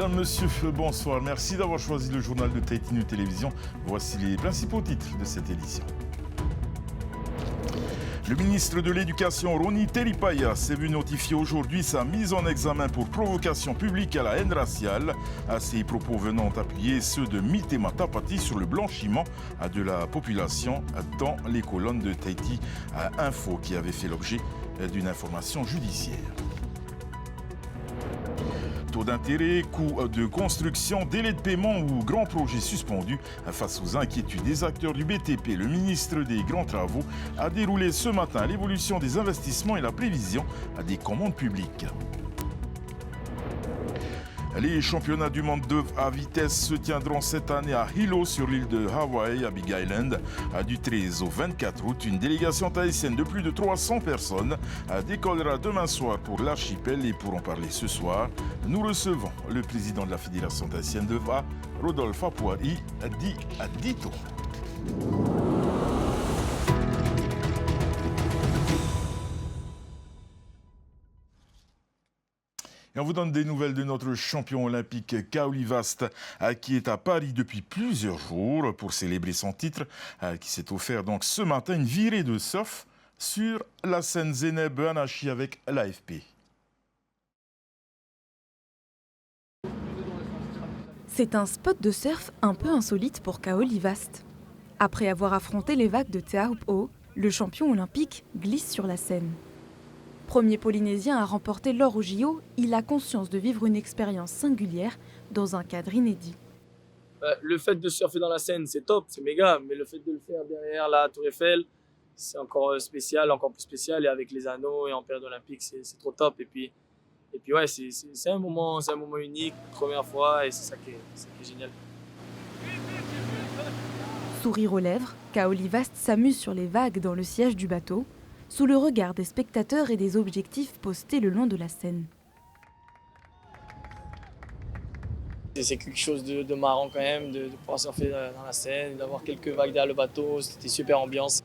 Madame, Monsieur, bonsoir. Merci d'avoir choisi le journal de Tahiti News Télévision. Voici les principaux titres de cette édition. Le ministre de l'Éducation, Roni Teripaya, s'est vu notifier aujourd'hui sa mise en examen pour provocation publique à la haine raciale. À ses propos venant appuyer ceux de Mitema Tapati sur le blanchiment de la population dans les colonnes de Tahiti Info qui avait fait l'objet d'une information judiciaire. Taux d'intérêt, coût de construction, délai de paiement ou grands projets suspendus. Face aux inquiétudes des acteurs du BTP, le ministre des Grands Travaux a déroulé ce matin l'évolution des investissements et la prévision des commandes publiques. Les championnats du monde d'œuvre à vitesse se tiendront cette année à Hilo sur l'île de Hawaï, à Big Island. Du 13 au 24 août, une délégation tahitienne de plus de 300 personnes décollera demain soir pour l'archipel. Et pour en parler ce soir, nous recevons le président de la Fédération tahitienne d'œuvre, Rodolphe Apuari, dit Dito. Et on vous donne des nouvelles de notre champion olympique Kaoli Vast qui est à Paris depuis plusieurs jours pour célébrer son titre, qui s'est offert donc ce matin une virée de surf sur la scène Zeneb Anachi avec l'AFP. C'est un spot de surf un peu insolite pour Kaoli Vast. Après avoir affronté les vagues de Te Aupo, le champion olympique glisse sur la Seine. Premier Polynésien à remporter l'or au JO, il a conscience de vivre une expérience singulière dans un cadre inédit. Le fait de surfer dans la Seine, c'est top, c'est méga, mais le fait de le faire derrière la Tour Eiffel, c'est encore spécial, encore plus spécial. Et avec les anneaux et en période olympique, c'est trop top. Et puis ouais, c'est un moment unique, première fois, et c'est ça qui est génial. Sourire aux lèvres, Kaoli Vast s'amuse sur les vagues dans le siège du bateau, sous le regard des spectateurs et des objectifs postés le long de la Seine. C'est quelque chose de marrant quand même, de pouvoir surfer dans la Seine, d'avoir quelques vagues derrière le bateau, c'était super ambiance.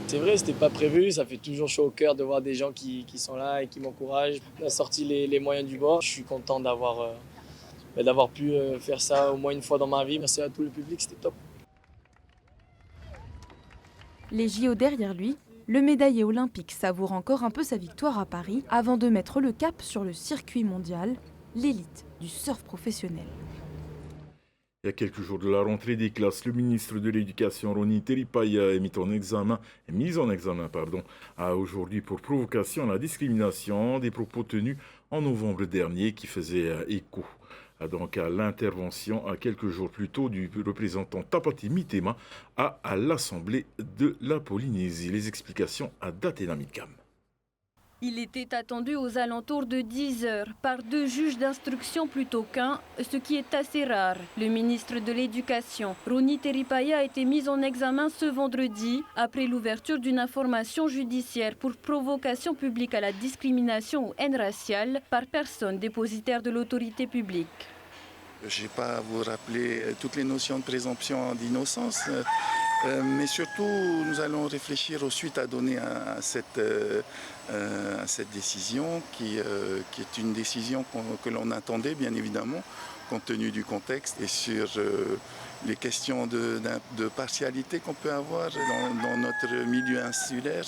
C'est vrai, c'était pas prévu, ça fait toujours chaud au cœur de voir des gens qui sont là et qui m'encouragent. On a sorti les moyens du bord, je suis content d'avoir pu faire ça au moins une fois dans ma vie. Merci à tout le public, c'était top. Les JO derrière lui, le médaillé olympique savoure encore un peu sa victoire à Paris avant de mettre le cap sur le circuit mondial, l'élite du surf professionnel. Il y a quelques jours de la rentrée des classes, le ministre de l'Éducation, Roni Teripaya, est mis en examen aujourd'hui pour provocation à la discrimination des propos tenus en novembre dernier qui faisaient écho donc à l'intervention quelques jours plus tôt du représentant Tapati Mitema à l'Assemblée de la Polynésie. Les explications à Datena Mikam. Il était attendu aux alentours de 10 heures par 2 juges d'instruction plutôt qu'un, ce qui est assez rare. Le ministre de l'Éducation, Roni Teripaya, a été mis en examen ce vendredi après l'ouverture d'une information judiciaire pour provocation publique à la discrimination ou haine raciale par personne dépositaire de l'autorité publique. Je n'ai pas à vous rappeler toutes les notions de présomption d'innocence, mais surtout nous allons réfléchir aux suites à donner à cette décision qui est une décision que l'on attendait bien évidemment compte tenu du contexte et sur les questions de partialité qu'on peut avoir dans notre milieu insulaire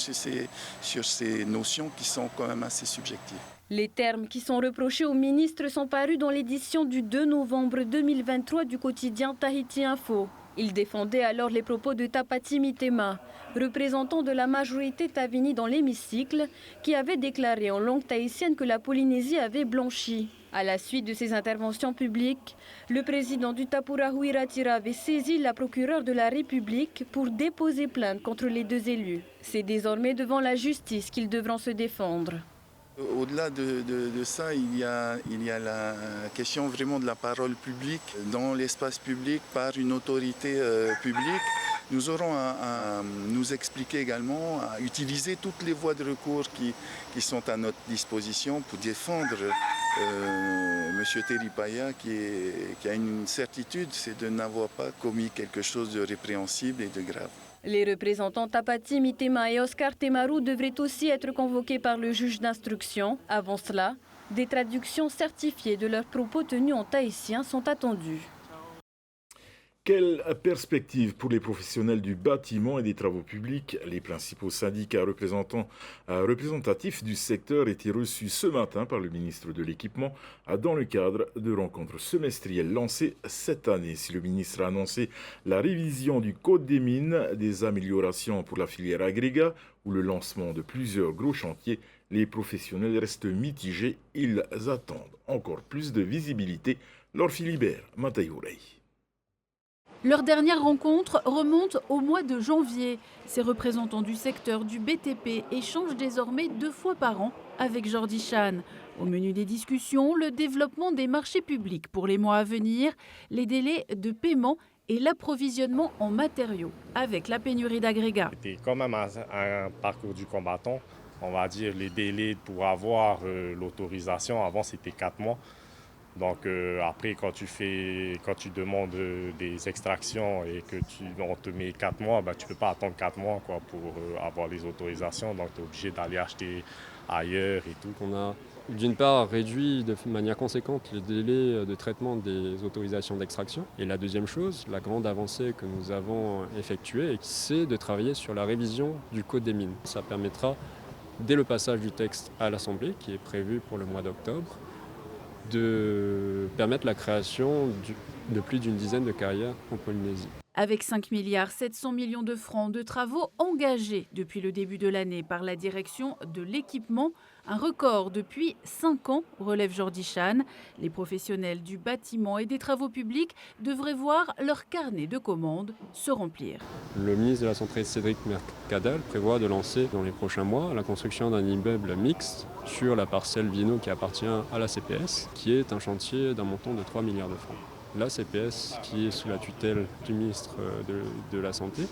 sur ces notions qui sont quand même assez subjectives. Les termes qui sont reprochés au ministre sont parus dans l'édition du 2 novembre 2023 du quotidien Tahiti Info. Il défendait alors les propos de Tapati Mitema, représentant de la majorité Tavini dans l'hémicycle, qui avait déclaré en langue tahitienne que la Polynésie avait blanchi. À la suite de ces interventions publiques, le président du Tapurahu Iratira avait saisi la procureure de la République pour déposer plainte contre les 2 élus. C'est désormais devant la justice qu'ils devront se défendre. Au-delà de ça, il y a la question vraiment de la parole publique dans l'espace public par une autorité publique. Nous aurons à nous expliquer également, à utiliser toutes les voies de recours qui sont à notre disposition pour défendre M. Teripaya qui a une certitude, c'est de n'avoir pas commis quelque chose de répréhensible et de grave. Les représentants Tapati Mitema et Oscar Temaru devraient aussi être convoqués par le juge d'instruction. Avant cela, Des traductions certifiées de leurs propos tenus en tahitien sont attendues. Quelle perspective pour les professionnels du bâtiment et des travaux publics? Les principaux syndicats représentatifs du secteur étaient reçus ce matin par le ministre de l'Équipement dans le cadre de rencontres semestrielles lancées cette année. Si le ministre a annoncé la révision du Code des mines, des améliorations pour la filière agrégat ou le lancement de plusieurs gros chantiers, les professionnels restent mitigés. Ils attendent encore plus de visibilité. Laure Philibert, Matayourei. Leur dernière rencontre remonte au mois de janvier. Ces représentants du secteur du BTP échangent désormais 2 fois par an avec Jordi Chan. Au menu des discussions, le développement des marchés publics pour les mois à venir, les délais de paiement et l'approvisionnement en matériaux avec la pénurie d'agrégats. C'était quand même un parcours du combattant. On va dire les délais pour avoir l'autorisation, avant c'était 4 mois. Donc après, quand tu demandes des extractions et on te met 4 mois, tu ne peux pas attendre 4 mois pour avoir les autorisations. Donc tu es obligé d'aller acheter ailleurs et tout. On a d'une part réduit de manière conséquente les délais de traitement des autorisations d'extraction. Et la deuxième chose, la grande avancée que nous avons effectuée, c'est de travailler sur la révision du Code des mines. Ça permettra, dès le passage du texte à l'Assemblée, qui est prévu pour le mois d'octobre, de permettre la création de plus d'une dizaine de carrières en Polynésie. Avec 5,7 milliards de francs de travaux engagés depuis le début de l'année par la direction de l'équipement, un record depuis 5 ans, relève Jordi Chan. Les professionnels du bâtiment et des travaux publics devraient voir leur carnet de commandes se remplir. Le ministre de la Santé, Cédric Mercadal, prévoit de lancer dans les prochains mois la construction d'un immeuble mixte sur la parcelle Vieno qui appartient à la CPS, qui est un chantier d'un montant de 3 milliards de francs. La CPS, qui est sous la tutelle du ministre de la Santé,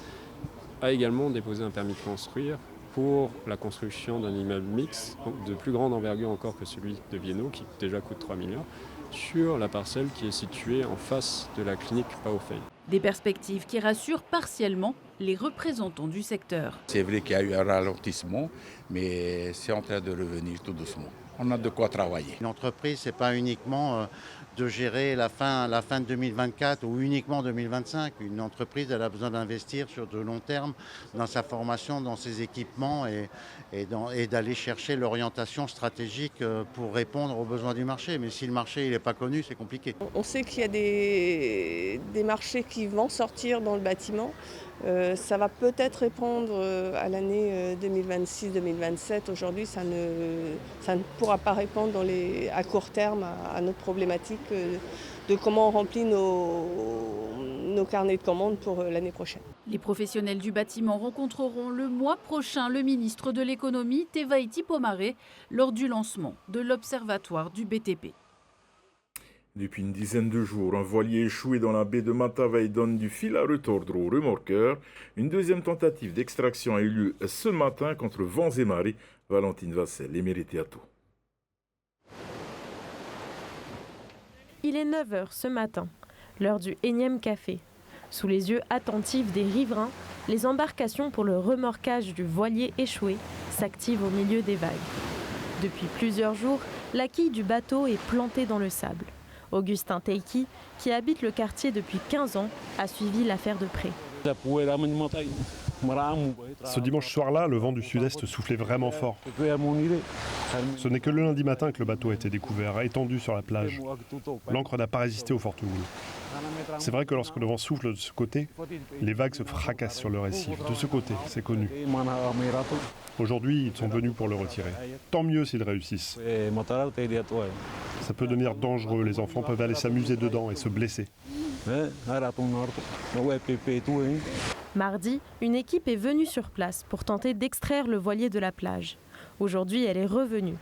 a également déposé un permis de construire pour la construction d'un immeuble mixte de plus grande envergure encore que celui de Vieno, qui déjà coûte 3 milliards, sur la parcelle qui est située en face de la clinique Paofei. Des perspectives qui rassurent partiellement les représentants du secteur. C'est vrai qu'il y a eu un ralentissement, mais c'est en train de revenir tout doucement. On a de quoi travailler. Une entreprise, ce n'est pas uniquement de gérer la fin de 2024 ou uniquement 2025. Une entreprise, elle a besoin d'investir sur de long terme dans sa formation, dans ses équipements et d'aller chercher l'orientation stratégique pour répondre aux besoins du marché. Mais si le marché n'est pas connu, c'est compliqué. On sait qu'il y a des marchés qui vont sortir dans le bâtiment. Ça va peut-être répondre à l'année 2026-2027. Aujourd'hui, ça ne pourra pas répondre à court terme à notre problématique de comment on remplit nos carnets de commandes pour l'année prochaine. Les professionnels du bâtiment rencontreront le mois prochain le ministre de l'économie, Tevaiti Pomaré, lors du lancement de l'observatoire du BTP. Depuis une dizaine de jours, un voilier échoué dans la baie de Matavai donne du fil à retordre aux remorqueurs. Une deuxième tentative d'extraction a eu lieu ce matin contre vents et marées. Valentine Vassel, Émérité Ato. Il est 9h ce matin, l'heure du énième café. Sous les yeux attentifs des riverains, les embarcations pour le remorquage du voilier échoué s'activent au milieu des vagues. Depuis plusieurs jours, la quille du bateau est plantée dans le sable. Augustin Teiki, qui habite le quartier depuis 15 ans, a suivi l'affaire de près. Ce dimanche soir-là, le vent du sud-est soufflait vraiment fort. Ce n'est que le lundi matin que le bateau a été découvert, étendu sur la plage. L'ancre n'a pas résisté aux fortes houles. C'est vrai que lorsque le vent souffle de ce côté, les vagues se fracassent sur le récif. De ce côté, c'est connu. Aujourd'hui, ils sont venus pour le retirer. Tant mieux s'ils réussissent. Ça peut devenir dangereux, les enfants peuvent aller s'amuser dedans et se blesser. Mardi, une équipe est venue sur place pour tenter d'extraire le voilier de la plage. Aujourd'hui, elle est revenue.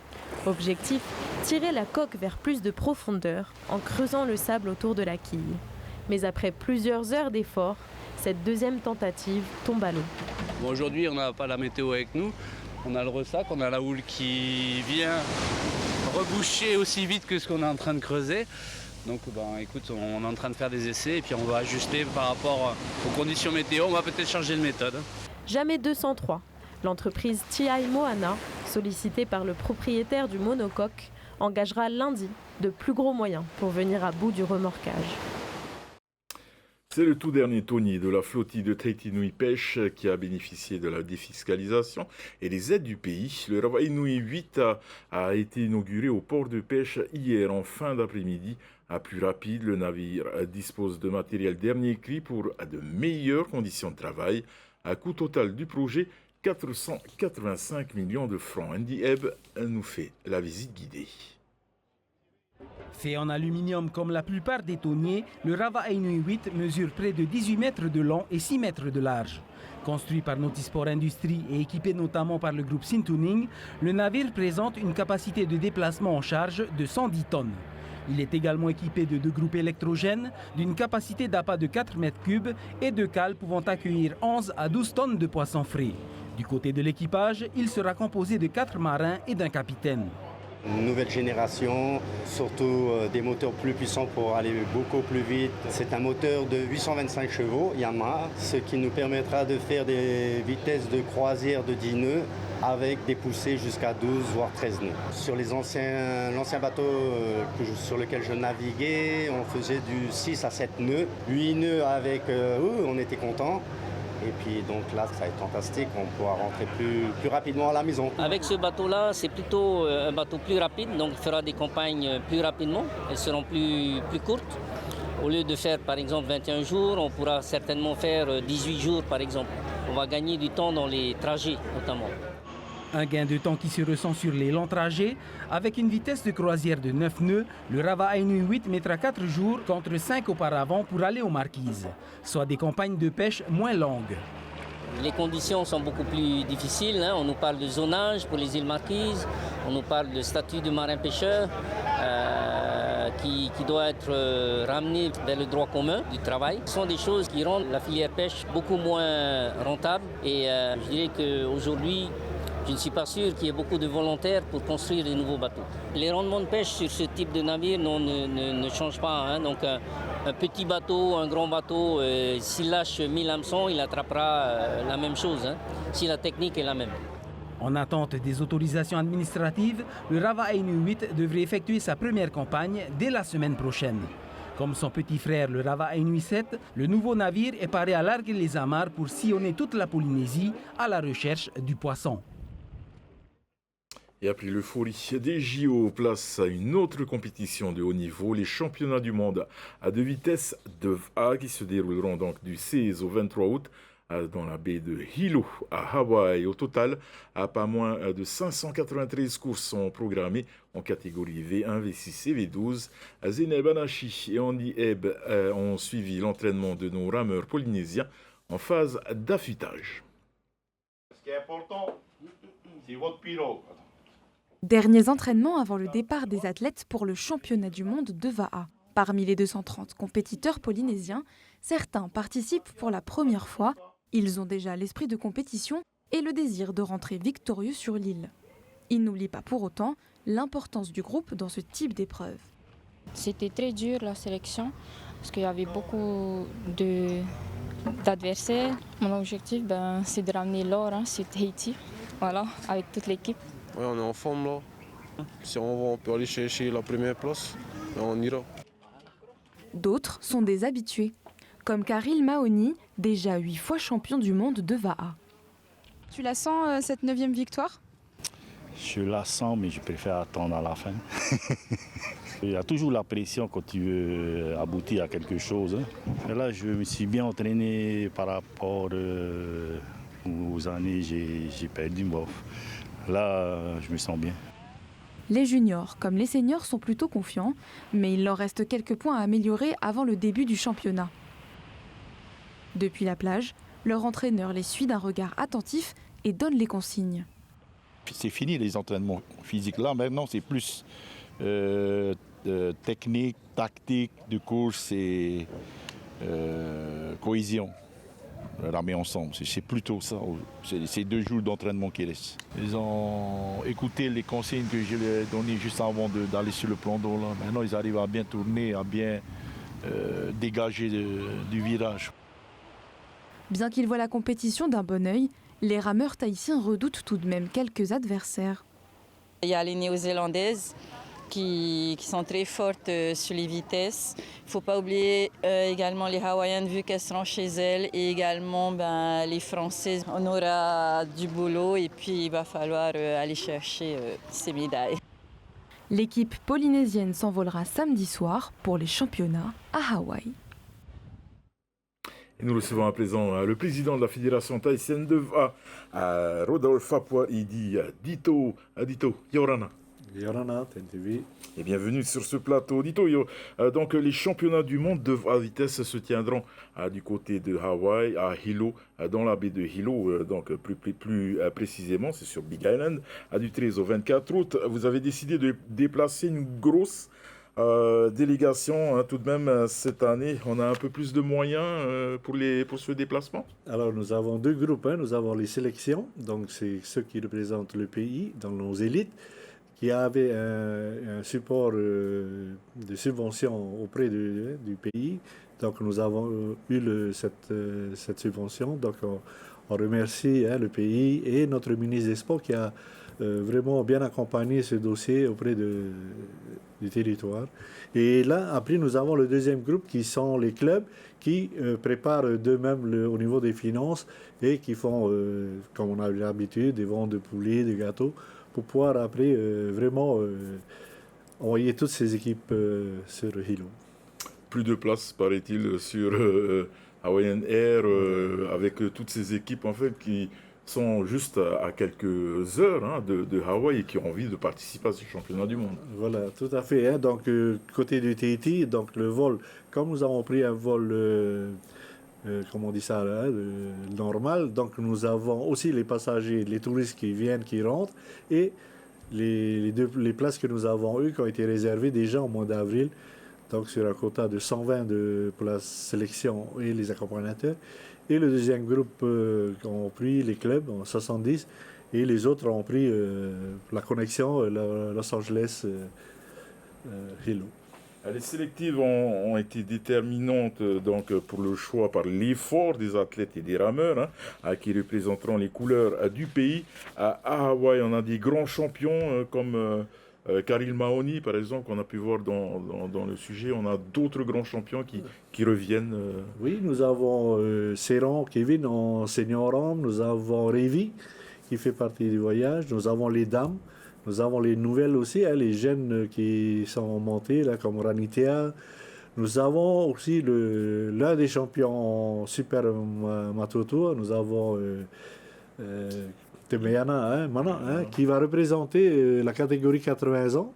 Objectif, tirer la coque vers plus de profondeur en creusant le sable autour de la quille. Mais après plusieurs heures d'efforts, cette deuxième tentative tombe à l'eau. Bon, aujourd'hui, on n'a pas la météo avec nous. On a le ressac, on a la houle qui vient reboucher aussi vite que ce qu'on est en train de creuser. Donc écoute, on est en train de faire des essais et puis on va ajuster par rapport aux conditions météo. On va peut-être changer de méthode. Jamais 203. L'entreprise TI Moana, sollicitée par le propriétaire du monocoque, engagera lundi de plus gros moyens pour venir à bout du remorquage. C'est le tout dernier tonnier de la flottille de Tahiti Nui Pêche qui a bénéficié de la défiscalisation et des aides du pays. Le Rava Nui 8 a été inauguré au port de pêche hier en fin d'après-midi. À plus rapide, le navire dispose de matériel dernier cri pour de meilleures conditions de travail. À coût total du projet, 485 millions de francs. Andy Ebb nous fait la visite guidée. Fait en aluminium comme la plupart des tonniers, le Rava Nui 8 mesure près de 18 mètres de long et 6 mètres de large. Construit par Notisport Industrie et équipé notamment par le groupe Sintuning, le navire présente une capacité de déplacement en charge de 110 tonnes. Il est également équipé de 2 groupes électrogènes d'une capacité d'appât de 4 mètres cubes et 2 cales pouvant accueillir 11 à 12 tonnes de poissons frais. Du côté de l'équipage, il sera composé de 4 marins et d'un capitaine. Une nouvelle génération, surtout des moteurs plus puissants pour aller beaucoup plus vite. C'est un moteur de 825 chevaux Yamaha, ce qui nous permettra de faire des vitesses de croisière de 10 nœuds avec des poussées jusqu'à 12 voire 13 nœuds. Sur l'ancien bateau sur lequel je naviguais, on faisait du 6 à 7 nœuds. 8 nœuds avec on était contents. Et puis donc là, ça va être fantastique, on pourra rentrer plus rapidement à la maison. Avec ce bateau-là, c'est plutôt un bateau plus rapide, donc il fera des campagnes plus rapidement. Elles seront plus courtes. Au lieu de faire par exemple 21 jours, on pourra certainement faire 18 jours par exemple. On va gagner du temps dans les trajets notamment. Un gain de temps qui se ressent sur les longs trajets. Avec une vitesse de croisière de 9 nœuds, le Rava Nui 8 mettra 4 jours contre 5 auparavant pour aller aux Marquises, soit des campagnes de pêche moins longues. Les conditions sont beaucoup plus difficiles. On nous parle de zonage pour les îles Marquises, on nous parle de statut de marin-pêcheur qui doit être ramené vers le droit commun du travail. Ce sont des choses qui rendent la filière pêche beaucoup moins rentable et je dirais qu'aujourd'hui, je ne suis pas sûr qu'il y ait beaucoup de volontaires pour construire de nouveaux bateaux. Les rendements de pêche sur ce type de navire ne changent pas. Donc un petit bateau, un grand bateau, s'il lâche 1000 hameçons, il attrapera la même chose, si la technique est la même. En attente des autorisations administratives, le Rava Nui 8 devrait effectuer sa première campagne dès la semaine prochaine. Comme son petit frère, le Rava Nui 7, le nouveau navire est paré à larguer les amarres pour sillonner toute la Polynésie à la recherche du poisson. Et après l'euphorie des JO, place à une autre compétition de haut niveau, les championnats du monde à 2 vitesses de A qui se dérouleront donc du 16 au 23 août dans la baie de Hilo à Hawaï. Au total, pas moins de 593 courses sont programmées en catégorie V1, V6 et V12. Zeynep Anachi et Andy Ebb ont suivi l'entraînement de nos rameurs polynésiens en phase d'affûtage. Ce qui est important, c'est votre pirogue. Derniers entraînements avant le départ des athlètes pour le championnat du monde de Va'a. Parmi les 230 compétiteurs polynésiens, certains participent pour la première fois. Ils ont déjà l'esprit de compétition et le désir de rentrer victorieux sur l'île. Ils n'oublient pas pour autant l'importance du groupe dans ce type d'épreuve. C'était très dur la sélection parce qu'il y avait beaucoup d'adversaires. Mon objectif, c'est de ramener l'or sur Tahiti, voilà, avec toute l'équipe. Ouais, on est en forme là. Si on peut aller chercher la première place, on ira. D'autres sont des habitués, comme Karil Mahoni, déjà 8 fois champion du monde de Va'a. Tu la sens, cette 9e victoire ? Je la sens, mais je préfère attendre à la fin. Il y a toujours la pression quand tu veux aboutir à quelque chose. Et là, je me suis bien entraîné par rapport aux années j'ai perdu. Là, je me sens bien. Les juniors comme les seniors sont plutôt confiants, mais il leur reste quelques points à améliorer avant le début du championnat. Depuis la plage, leur entraîneur les suit d'un regard attentif et donne les consignes. C'est fini les entraînements physiques. Là, maintenant, c'est plus technique, tactique de course et cohésion. Ramener ensemble, c'est plutôt ça. C'est 2 jours d'entraînement qui restent. Ils ont écouté les consignes que je leur ai données juste avant d'aller sur le plan d'eau. Maintenant, ils arrivent à bien tourner, à bien dégager du virage. Bien qu'ils voient la compétition d'un bon œil, les rameurs tahitiens redoutent tout de même quelques adversaires. Il y a les Néo-Zélandaises qui sont très fortes sur les vitesses. Il ne faut pas oublier également les Hawaïennes vu qu'elles seront chez elles et également les Françaises. On aura du boulot et puis il va falloir aller chercher ces médailles. L'équipe polynésienne s'envolera samedi soir pour les championnats à Hawaï. Et nous recevons à présent le président de la Fédération tahitienne de VA, Rodolphe Papua Idi Dito. Dito, Yorana. Yorana, TNTV. Et bienvenue sur ce plateau. Dito, donc les championnats du monde de VA vitesse se tiendront du côté de Hawaï, à Hilo, dans la baie de Hilo, donc plus précisément, c'est sur Big Island, du 13 au 24 août. Vous avez décidé de déplacer une grosse délégation tout de même cette année. On a un peu plus de moyens pour ce déplacement. Alors nous avons deux groupes. Nous avons les sélections, donc c'est ceux qui représentent le pays dans nos élites, qui avaient un support de subvention auprès du pays. Donc nous avons eu cette subvention. Donc on remercie le pays et notre ministre des Sports qui a vraiment bien accompagné ce dossier auprès du territoire. Et là, après, nous avons le deuxième groupe qui sont les clubs qui préparent d'eux-mêmes au niveau des finances et qui font, comme on a eu l'habitude, des ventes de poulets, de gâteaux, pour pouvoir après vraiment envoyer toutes ces équipes sur Hilo. Plus de place, paraît-il, sur Hawaiian Air, avec toutes ces équipes en fait qui sont juste à quelques heures de Hawaï et qui ont envie de participer à ce championnat du monde. Voilà, tout à fait. Donc, côté du Tahiti, donc le vol, comme nous avons pris un vol, comment on dit ça, normal, donc nous avons aussi les passagers, les touristes qui viennent, qui rentrent, et les places que nous avons eues qui ont été réservées déjà au mois d'avril, donc sur un quota de 120 de places sélection et les accompagnateurs. Et le deuxième groupe ont pris les clubs, en 70, et les autres ont pris la connexion Los Angeles-Hilo. Les sélectives ont été déterminantes donc, pour le choix par l'effort des athlètes et des rameurs qui représenteront les couleurs du pays. À Hawaï, on a des grands champions comme Karil Mahoney, par exemple, qu'on a pu voir dans le sujet. On a d'autres grands champions qui reviennent. Oui, nous avons Seron, Kevin en senior homme. Nous avons Revi, qui fait partie du voyage. Nous avons les dames. Nous avons les nouvelles aussi, les jeunes qui sont montés, là, comme Ranitea. Nous avons aussi l'un des champions Super Matoto. Nous avons Temeana, qui va représenter la catégorie 80 ans.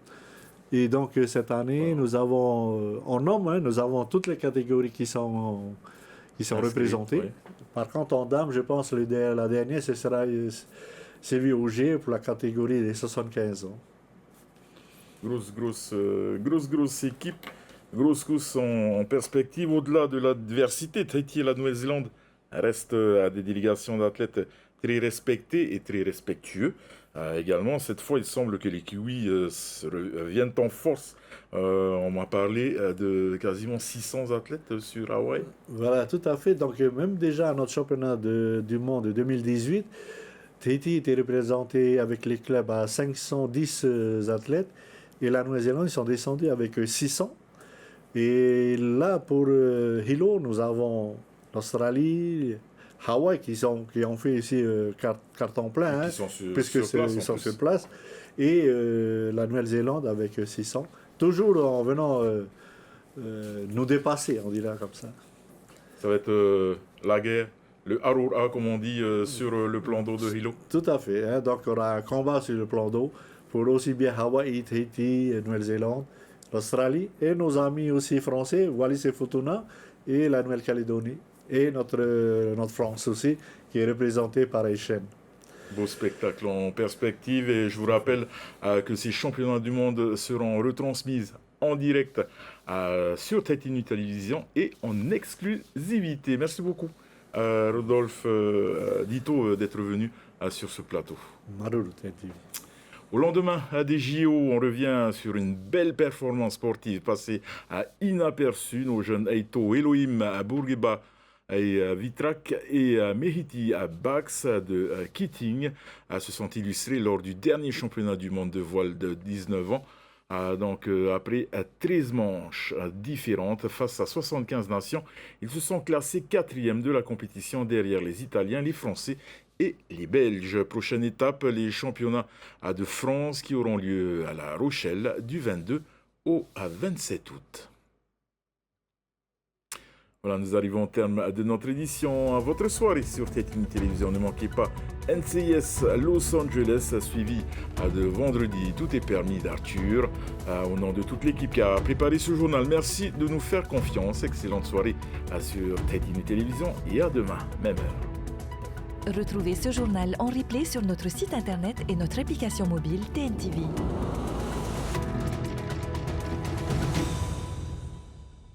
Et donc, cette année, nous avons, en homme, nous avons toutes les catégories qui sont représentées. Oui. Par contre, en dame, je pense que la dernière, ce sera Sylvie Auger pour la catégorie des 75 ans. Grosse équipe, grosse en perspective. Au-delà de l'adversité, Tahiti et la Nouvelle-Zélande restent des délégations d'athlètes très respectés et très respectueux. Également, cette fois, il semble que les Kiwis viennent en force. On m'a parlé de quasiment 600 athlètes sur Hawaï. Voilà, tout à fait. Donc, même déjà à notre championnat du monde de 2018, Tahiti était représenté avec les clubs à 510 athlètes et la Nouvelle-Zélande, ils sont descendus avec 600. Et là, pour Hilo, nous avons l'Australie, Hawaï qui ont fait ici carton plein, puisque ils sont sur place, et la Nouvelle-Zélande avec 600, toujours en venant nous dépasser, on dirait comme ça. Ça va être la guerre, le Arura, comme on dit, sur le plan d'eau de Hilo. Tout à fait, donc on aura un combat sur le plan d'eau pour aussi bien Hawaï, Tahiti, Nouvelle-Zélande, l'Australie, et nos amis aussi français, Wallis et Futuna, et la Nouvelle-Calédonie. Et notre France aussi, qui est représentée par Eichen. Beau spectacle en perspective, et je vous rappelle que ces championnats du monde seront retransmis en direct sur Tahiti Nuit Télévision et en exclusivité. Merci beaucoup, Rodolphe Dito, d'être venu sur ce plateau. Au lendemain des JO, on revient sur une belle performance sportive passée inaperçue. Nos jeunes Eito Elohim à Bourguiba et Vitrak et Mehiti à Bax de Keating se sont illustrés lors du dernier championnat du monde de voile de 19 ans. Après 13 manches différentes face à 75 nations, ils se sont classés 4e de la compétition derrière les Italiens, les Français et les Belges. Prochaine étape, les championnats de France qui auront lieu à La Rochelle du 22 au 27 août. Voilà, nous arrivons au terme de notre édition. Votre soirée sur Tétini Télévision. Ne manquez pas NCIS Los Angeles, suivi de vendredi. Tout est permis d'Arthur. Au nom de toute l'équipe qui a préparé ce journal, merci de nous faire confiance. Excellente soirée sur Tétini Télévision et à demain, même heure. Retrouvez ce journal en replay sur notre site internet et notre application mobile TNTV.